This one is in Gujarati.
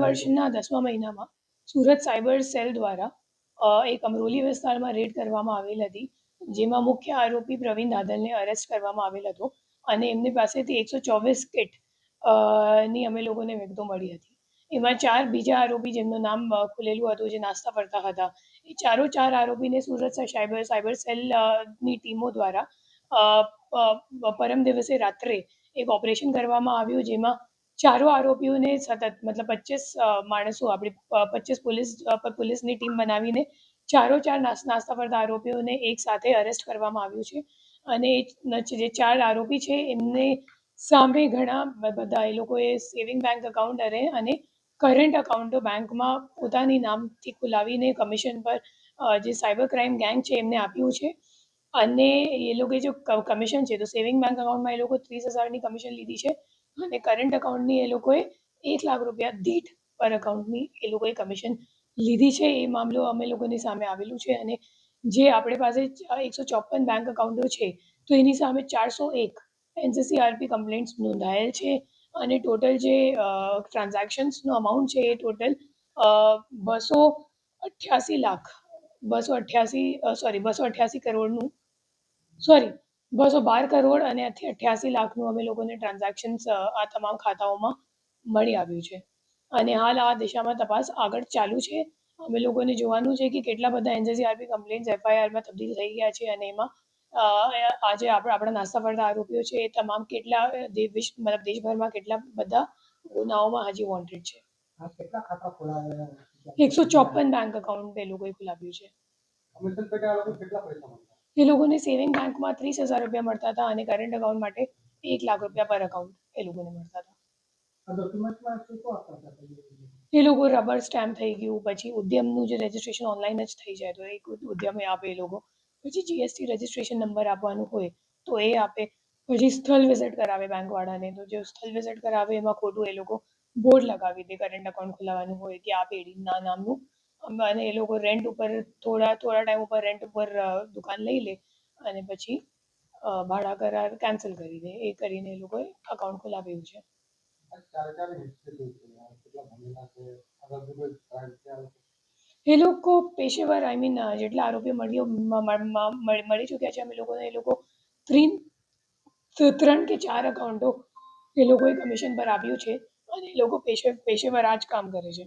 વર્ષના 10મા મહિનામાં સુરત સાયબર સેલ દ્વારા એક અમરોલી વિસ્તારમાં રેડ કરવામાં આવેલ હતી, જેમાં મુખ્ય આરોપી પ્રવીણ દાદલને અરેસ્ટ કરવામાં આવેલ હતો અને એમની પાસેથી 124 કિટ ની અમે લોકોને વિગતો મળી હતી. એમાં 4 બીજા આરોપી જેમનું નામ ખુલેલું હતું, જે નાસ્તા ફરતા હતા. એ ચાર આરોપીને સુરત સાયબર સેલની ટીમો દ્વારા પરમ દિવસે રાત્રે એક ઓપરેશન કરવામાં આવ્યું, જેમાં ચારો આરોપીઓને સતત મતલબ 25 માણસો આપણી 25 પોલીસની ટીમ બનાવીને ચાર નાસ્તા ફરતા આરોપીઓને એક સાથે અરેસ્ટ કરવામાં આવ્યું છે. અને જે 4 આરોપી છે એમને સામે ઘણા બધા એ લોકોએ સેવિંગ બેંક એકાઉન્ટ અને કરંટ અકાઉન્ટો બેંકમાં પોતાની નામથી ખોલાવીને કમિશન પર જે સાયબર ક્રાઇમ ગેંગ છે એમને આપ્યું છે. અને એ લોકોએ જો કમિશન છે તો સેવિંગ બેંક અકાઉન્ટમાં એ લોકો 30,000ની કમિશન લીધી છે અને કરંટ અકાઉન્ટની એ લોકોએ 1 લાખ રૂપિયા દીઠ પર અકાઉન્ટની એ લોકોએ કમિશન લીધી છે. એ મામલો અમે લોકોની સામે આવેલું છે. અને જે આપણી પાસે 154 બેંક અકાઉન્ટો છે તો એની સામે 401 NCCRP કમ્પ્લેન્ટ્સ નોંધાયેલ છે. અને ટોટલ જે ટ્રાન્ઝેક્શન્સનો અમાઉન્ટ છે એ ટોટલ 288 કરોડનું 212 કરોડ અને 88 લાખનું અમે લોકોને ટ્રાન્ઝેક્શન્સ આ તમામ ખાતાઓમાં મળી આવ્યું છે. અને હાલ આ દિશામાં તપાસ આગળ ચાલુ છે. અમે લોકોને જોવાનું છે કે કેટલા બધા NCCRP કમ્પ્લેન્ટ્સ FIRમાં તબદીલ થઈ ગયા છે અને એમાં આજે આપણા નાસ્તા ફરતા આરોપીઓ છે એ તમામ કેટલા દેશભરમાં કેટલા બધા ગુનાઓમાં હજી વોન્ટેડ છે. 154 બેંક અકાઉન્ટ એ લોકોએ ખોલાવ્યું છે. એ લોકોને સેવિંગ બેંકમાં 30,000 રૂપિયા મળતા હતા અને કરંટ અકાઉન્ટ માટે 1 લાખ રૂપિયા પર અકાઉન્ટ એ લોકોને મળતા હતા. એ લોકો રબર સ્ટેમ્પ થઈ ગયું, પછી ઉદ્યમનું જે રજિસ્ટ્રેશન ઓનલાઈન જ થઈ જાય તો એક ઉદ્યમે આપે એ લોકો, પછી GST રજિસ્ટ્રેશન નંબર આપવાનું હોય તો એ આપે, પછી સ્થળ વિઝિટ કરાવે બેંકવાળાને, તો જે સ્થળ વિઝિટ કરાવે એમાં ખોટું એ લોકો બોર્ડ લગાવી દે કરંટ અકાઉન્ટ ખોલાવવાનું હોય કે આ પેઢીના નામનું, અને એ લોકો રેન્ટ ઉપર થોડા ટાઈમ ઉપર રેન્ટ ઉપર દુકાન લઈ લે અને પછી ભાડા કરાર કેન્સલ કરી દે. એ કરીને એ લોકોએ અકાઉન્ટ ખોલાવ્યું છે. એ લોકો પેશેવર જેટલા આરોપીઓ મળી ચૂક્યા છે અમે લોકોને, એ લોકો 3 કે 4 અકાઉન્ટો એ લોકોએ કમિશન પર આપ્યું છે અને એ લોકો પેશેવર આ જ કામ કરે છે.